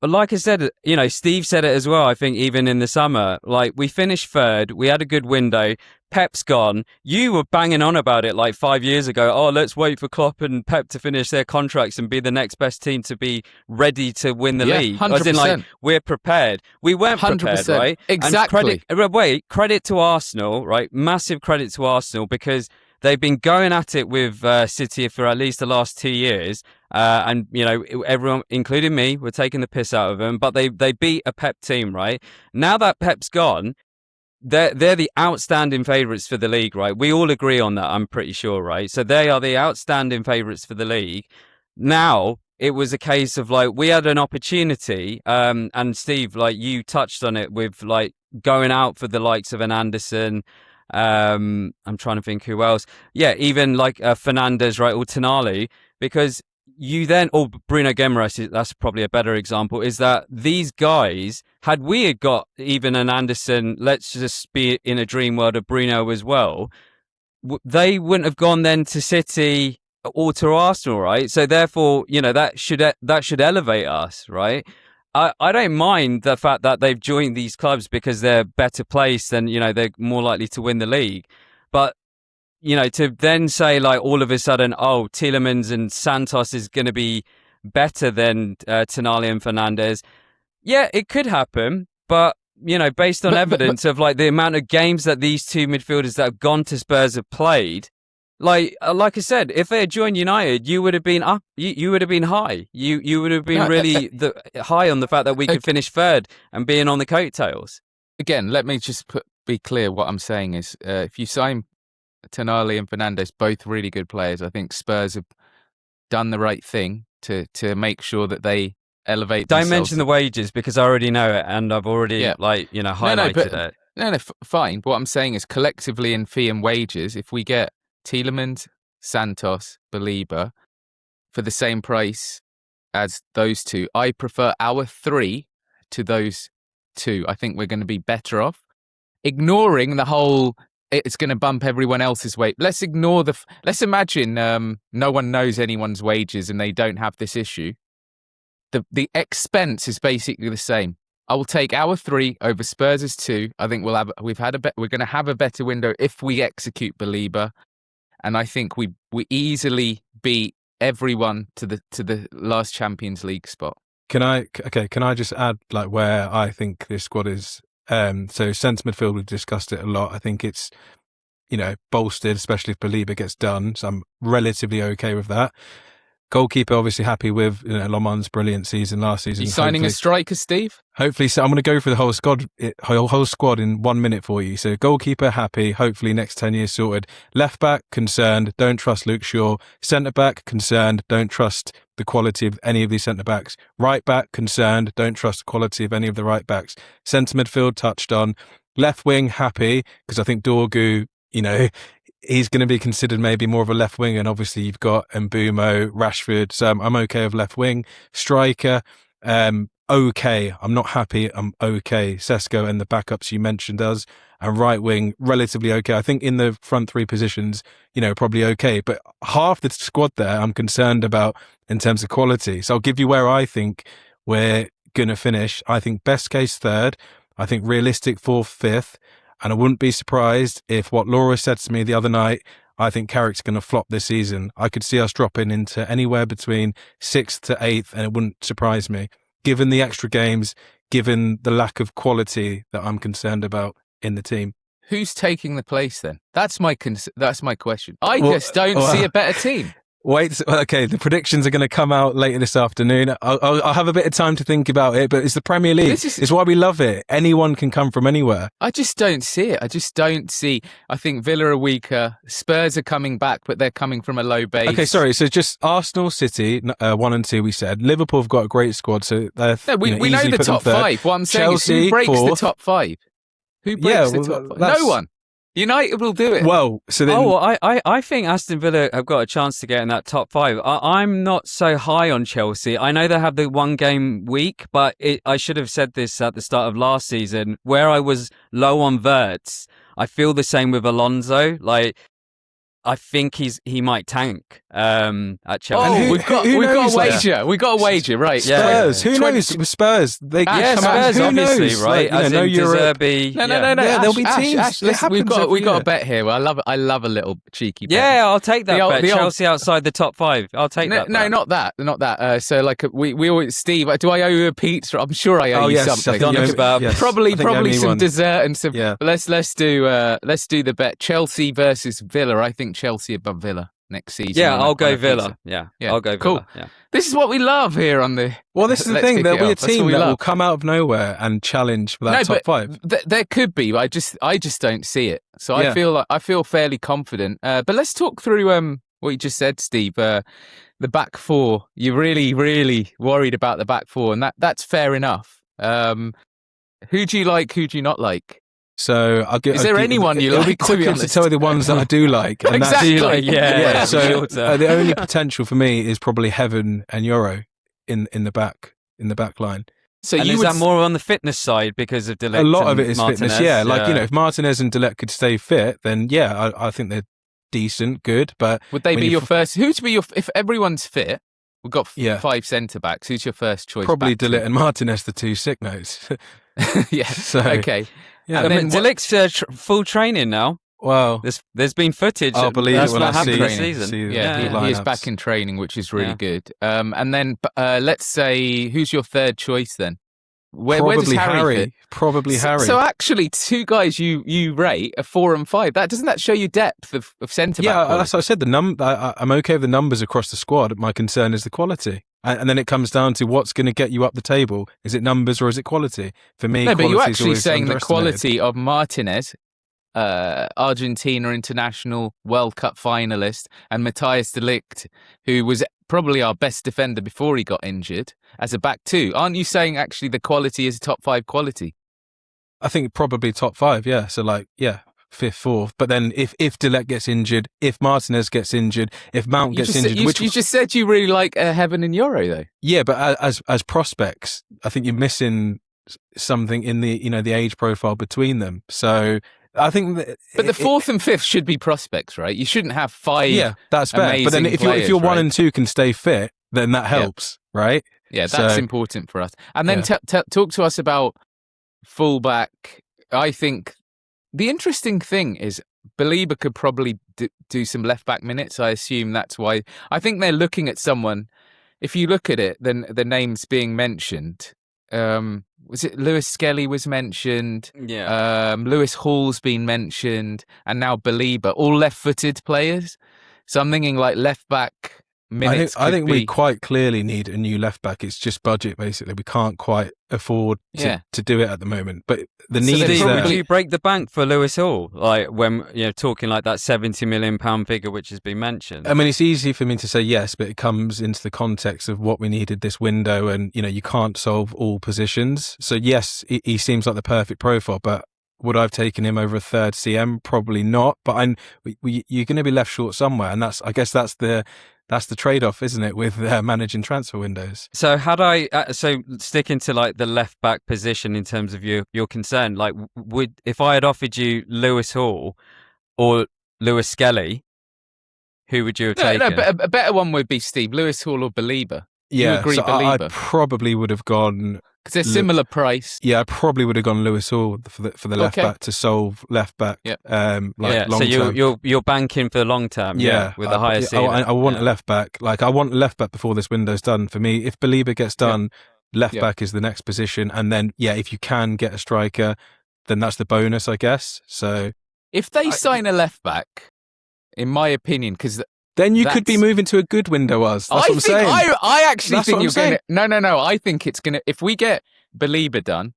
like I said, Steve said it as well. I think even in the summer, like we finished third, we had a good window. Pep's gone. You were banging on about it like 5 years ago. Oh, let's wait for Klopp and Pep to finish their contracts and be the next best team to be ready to win the league. 100%. As in, like, we're prepared. We weren't prepared, 100%. right? Exactly. And credit to Arsenal, right? Massive credit to Arsenal, because they've been going at it with City for at least the last 2 years. And, everyone, including me, were taking the piss out of them. But they beat a Pep team, right? Now that Pep's gone, they're the outstanding favourites for the league, right? We all agree on that, I'm pretty sure, right? So they are the outstanding favourites for the league. Now, it was a case of, like, we had an opportunity, and Steve, like, you touched on it with, like, going out for the likes of an Anderson. I'm trying to think who else. Yeah, even, like, Fernandes, right, or Tonali, because you then, or Bruno Guimaraes, that's probably a better example, is that these guys, had we got even an Anderson, let's just be in a dream world of Bruno as well, they wouldn't have gone then to City or to Arsenal, right? So therefore, that should elevate us, right? I don't mind the fact that they've joined these clubs because they're better placed and, they're more likely to win the league. But to then say, like, all of a sudden, oh, Tielemans and Santos is going to be better than Tonali and Fernandes. Yeah, it could happen, but, based on evidence of, like, the amount of games that these two midfielders that have gone to Spurs have played, like I said, if they had joined United, you would have been up. You would have been high. You would have been really high on the fact that we could finish third and being on the coattails. Again, let me just be clear. What I'm saying is, if you sign Tonali and Fernandes, both really good players, I think Spurs have done the right thing to make sure that they elevate Don't themselves. mention the wages, because I already know it and I've already highlighted it. No, fine. What I'm saying is, collectively in fee and wages, if we get Tielemans, Santos, Baleba for the same price as those two, I prefer our three to those two. I think we're going to be better off. Ignoring the whole, it's going to bump everyone else's wage. Let's ignore let's imagine no one knows anyone's wages and they don't have this issue. The expense is basically the same. I will take our three over Spurs' two. I think we're going to have a better window if we execute Baleba. And I think we easily beat everyone to the last Champions League spot. Can I just add, like, where I think this squad is? So centre midfield, we've discussed it a lot. I think it's, bolstered, especially if Baleba gets done. So I'm relatively okay with that. Goalkeeper, obviously happy with Lomon's brilliant season last season. You signing a striker, Steve? Hopefully, so I'm going to go through the whole squad in 1 minute for you. So goalkeeper, happy. Hopefully next 10 years sorted. Left back, concerned. Don't trust Luke Shaw. Centre back, concerned. Don't trust the quality of any of these centre backs. Right back, concerned. Don't trust the quality of any of the right backs. Centre midfield, touched on. Left wing, happy, because I think Dorgu, he's going to be considered maybe more of a left wing, and obviously you've got Mbumo, Rashford, so I'm okay with left wing. Striker, okay. I'm not happy. I'm okay. Sesko and the backups you mentioned us, and right wing, relatively okay. I think in the front three positions, probably okay, but half the squad there I'm concerned about in terms of quality. So I'll give you where I think we're going to finish. I think best case third. I think realistic fourth, fifth. And I wouldn't be surprised if what Laura said to me the other night, I think Carrick's going to flop this season. I could see us dropping into anywhere between 6th to 8th, and it wouldn't surprise me. Given the extra games, given the lack of quality that I'm concerned about in the team. Who's taking the place then? That's my question. I just don't see a better team. Wait, okay, the predictions are going to come out later this afternoon. I'll have a bit of time to think about it, but it's the Premier League. It's why we love it. Anyone can come from anywhere. I just don't see it. I think Villa are weaker. Spurs are coming back, but they're coming from a low base. Okay, sorry. So just Arsenal, City, 1 and 2, we said. Liverpool have got a great squad, so they're we know the top five. What I'm saying Chelsea, is, who breaks fourth. the top five? Who breaks the top five? No one. United will do it. Well, so then... I think Aston Villa have got a chance to get in that top five. I'm not so high on Chelsea. I know they have the 1 game week, but I should have said this at the start of last season, where I was low on Wirtz. I feel the same with Alonso. Like, I think he might tank at Chelsea. Oh, we've got a wager. We've got a wager, right? Spurs. Who knows? With Spurs, they Spurs, who obviously, knows? right? Like, As no in Europe. Deserby. No. Yeah, there'll be teams. Ash, listen, we've got a bet here. Well, I love a little cheeky bet. Yeah, I'll take that bet. The old- Chelsea outside the top 5. I'll take that. No, not that. So like we always, Steve. Do I owe you a pizza? I'm sure I owe you something. Probably some dessert and some. Yeah. Let's do the bet. Chelsea versus Villa. I think Chelsea above Villa next season. Yeah, I'll go Villa. Yeah, I'll go Villa. Cool. Yeah. This is what we love here on the. Well, this is the Let's thing. kick There'll it be a off. That's team what we that love. will come out of nowhere and challenge for that top 5. There could be, but I just don't see it. So I feel fairly confident. But let's talk through what you just said, Steve. The back 4. You're really, really worried about the back 4, and that's fair enough. Who do you like? Who do you not like? So Is there anyone you it'll like? be quicker to tell you the ones that I do like. And Exactly. That's, So the only potential for me is probably Heaven and Euro in the back line. So And is that more on the fitness side because of De Ligt? A lot of it is Martinez? fitness. Yeah, like if Martinez and De Ligt could stay fit, then I think they're decent, good. But would they be your first? Who'd be if everyone's fit? We've got 5 centre backs. Who's your first choice? Probably De Ligt and Martinez, the 2 sick notes. Yeah. So, okay. Yeah. And then De Ligt's full training now. Well, there's been footage. I'll believe That's it when what I happened see, this season. see he is back in training, which is really good. And then let's say, who's your third choice then? Where does Harry fit? Probably Harry. So actually, 2 guys you rate are 4 and 5. Doesn't that show you depth of centre back? Yeah, that's what I said. I'm okay with the numbers across the squad. My concern is the quality, and then it comes down to what's going to get you up the table. Is it numbers or is it quality? For me, no, but you're quality is actually always saying the underestimated. quality of Martinez, Argentina international World Cup finalist, and Matthias de Ligt, who was probably our best defender before he got injured, as a back 2. Aren't you saying actually the quality is top 5 quality? I think probably top 5. Yeah, so 5th, 4th. But then if De Ligt gets injured, if Martinez gets injured, if Mount gets injured, you just said you really like Heaven and Euro though. Yeah, but as prospects, I think you're missing something in the the age profile between them. So I think but the 4th and 5th should be prospects, right? You shouldn't have 5. Yeah, that's fair. But then if you're 1 and 2 can stay fit, then that helps, right? Yeah, that's important for us. And then talk to us about fullback. I think the interesting thing is Baleba could probably do some left back minutes. I assume that's why. I think they're looking at someone. If you look at it, then the names being mentioned. Was it Lewis Skelly was mentioned? Yeah. Lewis Hall's been mentioned, and now Baleba, all left-footed players. So I'm thinking like left back minutes. I think we quite clearly need a new left back. It's just budget basically. We can't quite afford to do it at the moment. But the need is there. Would you break the bank for Lewis Hall? Like when talking like that £70 million figure which has been mentioned. I mean, it's easy for me to say yes, but it comes into the context of what we needed this window, and you can't solve all positions. So yes, he seems like the perfect profile, but would I have taken him over a third CM? Probably not. But you're going to be left short somewhere, and I guess that's the trade-off, isn't it, with managing transfer windows? So so sticking to like the left back position in terms of your concern, like if I had offered you Lewis Hall or Lewis Skelly, who would you have taken? No, but a better one would be Steve Lewis Hall or Baleba. Yeah, you agree, so Baleba? I probably would have gone because they're similar price. Yeah, I probably would have gone Lewis Hall for the left back to solve left back. Yep. Long so term. you're banking for the long term. Yeah, with the higher ceiling. I want a left back. Like I want a left back before this window's done. For me, if Baleba gets done, left back is the next position, and then if you can get a striker, then that's the bonus, I guess. So if they sign a left back, in my opinion, because then you could be moving to a good window. That's what I'm saying. I actually think you're going to. No. I think it's going to. If we get Baleba done,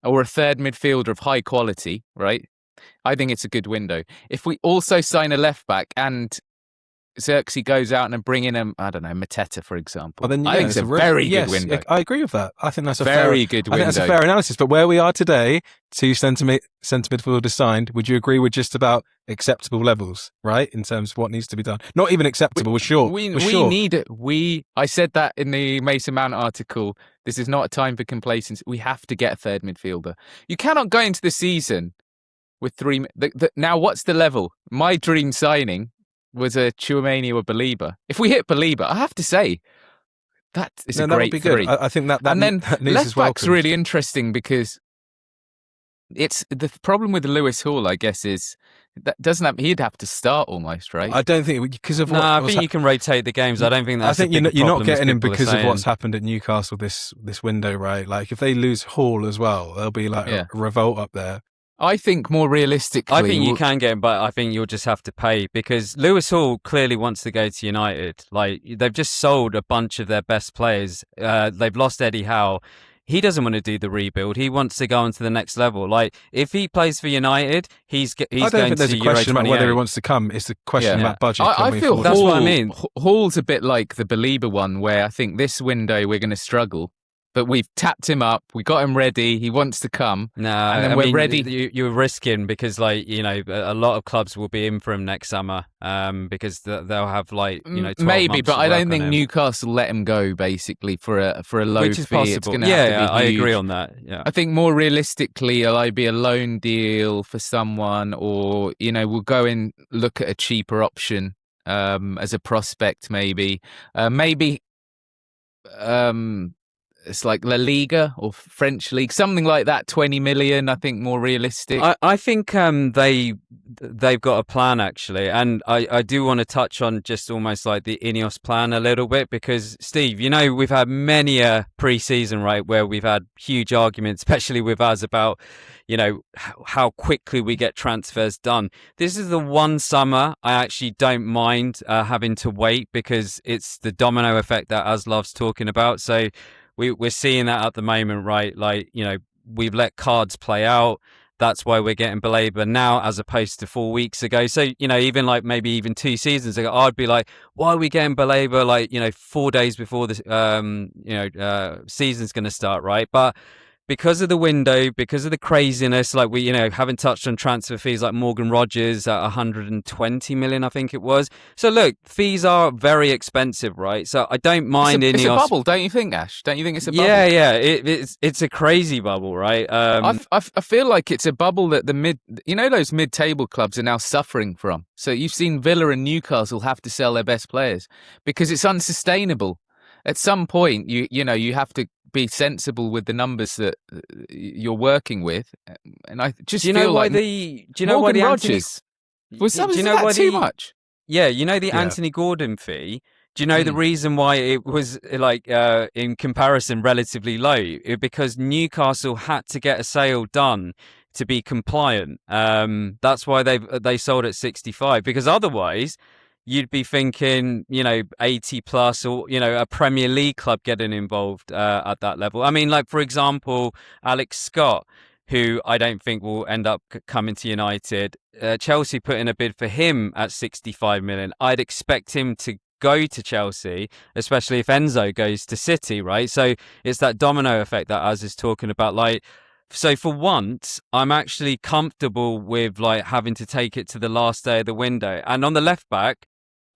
or a third midfielder of high quality, right? I think it's a good window. If we also sign a left back and Xerxes goes out and bring in Mateta, for example. Well, then, I think it's a very good window. I agree with that. I think that's a very good window. I think that's a fair analysis. But where we are today, 2 centre midfielders signed, would you agree we're just about acceptable levels, right? In terms of what needs to be done. Not even acceptable, we're sure. We need it. I said that in the Mason Mount article. This is not a time for complacency. We have to get a third midfielder. You cannot go into the season with 3... now, what's the level? My dream signing was a Tchouaméni or Baleba. If we hit Baleba, I have to say that is a that would great be three. good. I think that and then that news left is back's welcomed. really interesting because it's the problem with Lewis Hall, I guess, is that he'd have to start almost, right? I don't think because of No, what. I think you can rotate the games. I don't think that's. I think a big you're not problem, as getting him people are because of what's saying. happened at Newcastle this window, right? Like if they lose Hall as well, there'll be like a revolt up there. I think more realistically, I think you can get him, but I think you'll just have to pay because Lewis Hall clearly wants to go to United. Like they've just sold a bunch of their best players. They've lost Eddie Howe. He doesn't want to do the rebuild. He wants to go on to the next level. Like if he plays for United, he's I going don't think there's to a question Euro about whether he 28. wants to come. It's the question about budget. I feel That's what I mean. Hall's a bit like the Baleba one, where I think this window we're going to struggle. But we've tapped him up. We got him ready. He wants to come. No, and then we're ready. You're risking because, like, you know, a lot of clubs will be in for him next summer because they'll have, like, you know, 12 maybe, months but to I work don't on think him. Newcastle let him go basically for a low Which is fee. possible. It's going to have to be I huge. agree on that. Yeah, I think more realistically, it'll either be a loan deal for someone, or you know, we'll go and look at a cheaper option as a prospect. Maybe. It's like La Liga or French League, something like that. 20 million, I think, more realistic. I think they've got a plan actually, and I do want to touch on just almost like the Ineos plan a little bit because Steve, you know, we've had many a pre-season, right, where we've had huge arguments, especially with us about, you know, how quickly we get transfers done. This is the one summer I actually don't mind having to wait because it's the domino effect that Aslov's talking about. So we're seeing that at the moment, right? Like, you know, we've let cards play out. That's why we're getting Baleba now as opposed to 4 weeks ago. So, you know, even like maybe even 2 seasons ago, I'd be like, why are we getting Baleba like, you know, 4 days before the season's going to start, right? But because of the window, because of the craziness, like we, you know, haven't touched on transfer fees like Morgan Rogers at 120 million, I think it was. So look, fees are very expensive, right? So I don't mind it's a Ineos. bubble, don't you think, Ash? Don't you think it's a bubble? Yeah, it's a crazy bubble, right? I feel like it's a bubble that those mid-table clubs are now suffering from. So you've seen Villa and Newcastle have to sell their best players because it's unsustainable. At some point, you have to be sensible with the numbers that you're working with, and I just do you feel know why like do you know why the Rogers was do you that know why too much? Yeah, you know the Anthony Gordon fee. Do you know the reason why it was like in comparison relatively low? Because Newcastle had to get a sale done to be compliant. That's why they sold at 65 because otherwise you'd be thinking, you know, 80 plus or, you know, a Premier League club getting involved at that level. I mean, like, for example, Alex Scott, who I don't think will end up coming to United. Chelsea put in a bid for him at 65 million. I'd expect him to go to Chelsea, especially if Enzo goes to City, right? So it's that domino effect that Az is talking about. Like, so for once, I'm actually comfortable with like having to take it to the last day of the window. And on the left back,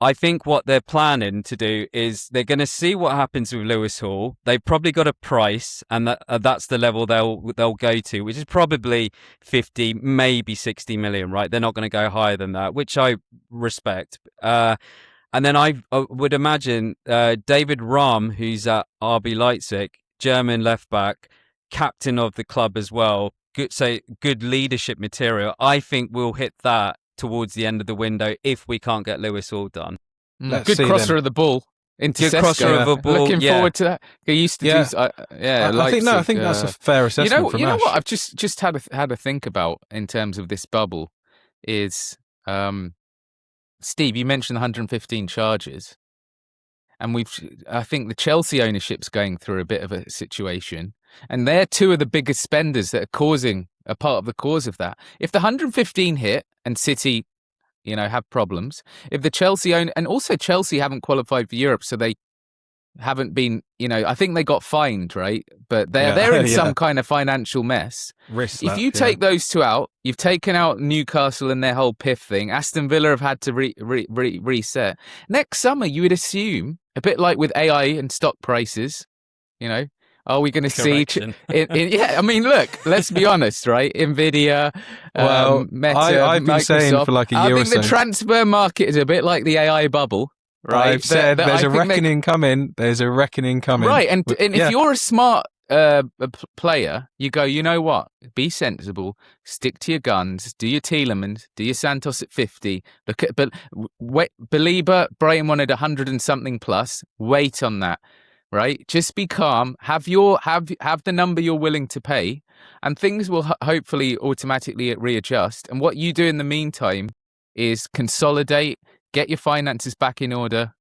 I think what they're planning to do is they're going to see what happens with Lewis Hall. They've probably got a price, and that's the level they'll go to, which is probably 50, maybe 60 million, right? They're not going to go higher than that, which I respect. And then I would imagine David Rahm, who's at RB Leipzig, German left back, captain of the club as well, good leadership material. I think we'll hit that towards the end of the window if we can't get Lewis Hall done. Good crosser of the ball into good Sesko. crosser of the ball. Looking forward to that. He used to do. I think that's a fair assessment. You know what I've just had a think about in terms of this bubble is Steve. You mentioned 115 charges, and I think the Chelsea ownership's going through a bit of a situation, and they're two of the biggest spenders that are a part of the cause of that. If the 115 hit and City, you know, have problems, if the Chelsea and also Chelsea haven't qualified for Europe, so they haven't been, you know, I think they got fined, right? But they're in some kind of financial mess. If you take those two out, you've taken out Newcastle and their whole PIF thing. Aston Villa have had to reset. Next summer, you would assume, a bit like with AI and stock prices, you know, Are we going to see? Correction. Yeah, I mean, look, let's be honest, right? Nvidia, Well, Meta, I've been saying Microsoft. for like a year I or think the so. transfer market is a bit like the AI bubble, right? I've said That there's I a think reckoning coming. There's a reckoning coming. right, and Yeah. if you're a smart player, you go, you know what? Be sensible, stick to your guns, do your Tielemans, do your Santos at 50. Look at, but Baleba, Brighton wanted 100 and something plus. Wait on that, right? Just be calm. Have the number you're willing to pay, and things will hopefully automatically readjust. And what you do in the meantime is consolidate, get your finances back in order,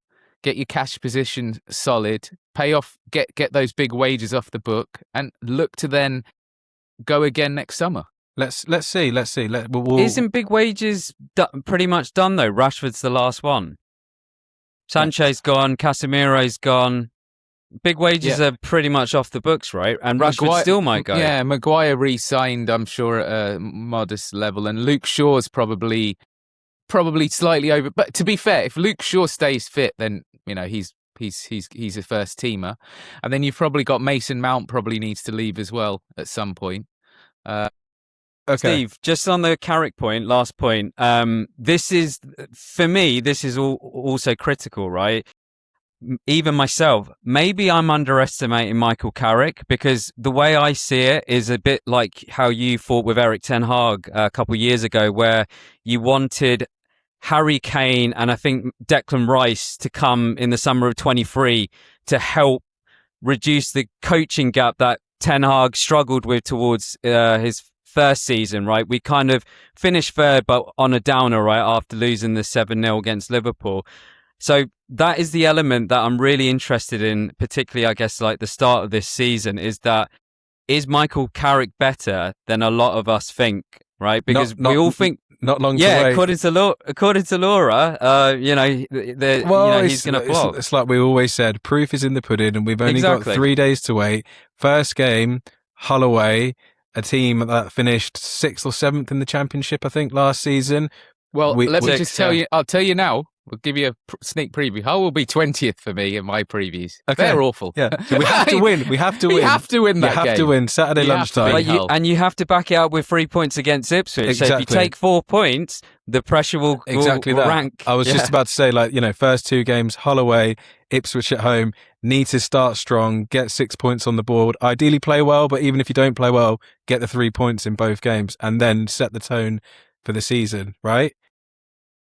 get your cash position solid, pay off, get those big wages off the book, and look to then go again next summer. Let's see. Isn't big wages pretty much done though? Rashford's the last one. Sancho's gone. Casemiro's gone. Big wages are pretty much off the books, right? And Rashford still might go. Yeah, Maguire re-signed, I'm sure, at a modest level, and Luke Shaw's probably slightly over. But to be fair, if Luke Shaw stays fit, then he's a first teamer, and then you've probably got Mason Mount probably needs to leave as well at some point. Okay. Steve, just on the Carrick point, last point. This is for me. This is also critical, right? Even myself, maybe I'm underestimating Michael Carrick, because the way I see it is a bit like how you fought with Eric Ten Hag a couple of years ago, where you wanted Harry Kane and I think Declan Rice to come in the summer of 23 to help reduce the coaching gap that Ten Hag struggled with towards his first season, right? We kind of finished third, but on a downer, right, after losing the 7-0 against Liverpool. So that is the element that I'm really interested in, particularly, I guess, like the start of this season, is Michael Carrick better than a lot of us think, right? Because we all think not long to wait. according to Laura, he's going to flop. It's like we always said, proof is in the pudding, and we've only got 3 days to wait. First game, Hull away, a team that finished 6th or 7th in the Championship, I think, last season. Well, let me just tell you. I'll tell you now. We'll give you a sneak preview. Hull will be 20th for me in my previews. Okay. They're awful. Yeah, so we have to win. We have to win. You have to win that game. You have to win Saturday lunchtime. And you have to back it up with 3 points against Ipswich. Exactly. So if you take 4 points, the pressure will rank. I was just about to say, first 2 games, Hull away, Ipswich at home. Need to start strong, get 6 points on the board. Ideally play well, but even if you don't play well, get the 3 points in both games, and then set the tone for the season, right?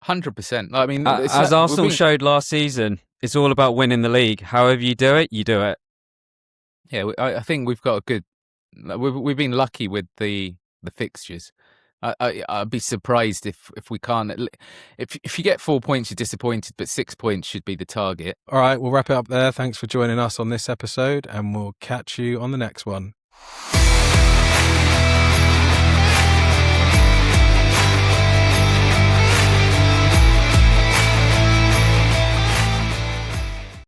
100%. I mean, as Arsenal showed last season, it's all about winning the league. However you do it, you do it. Yeah, I think we've got a good. We've been lucky with the fixtures. I'd be surprised if we can't. If you get 4 points, you're disappointed, but 6 points should be the target. All right, we'll wrap it up there. Thanks for joining us on this episode, and we'll catch you on the next one.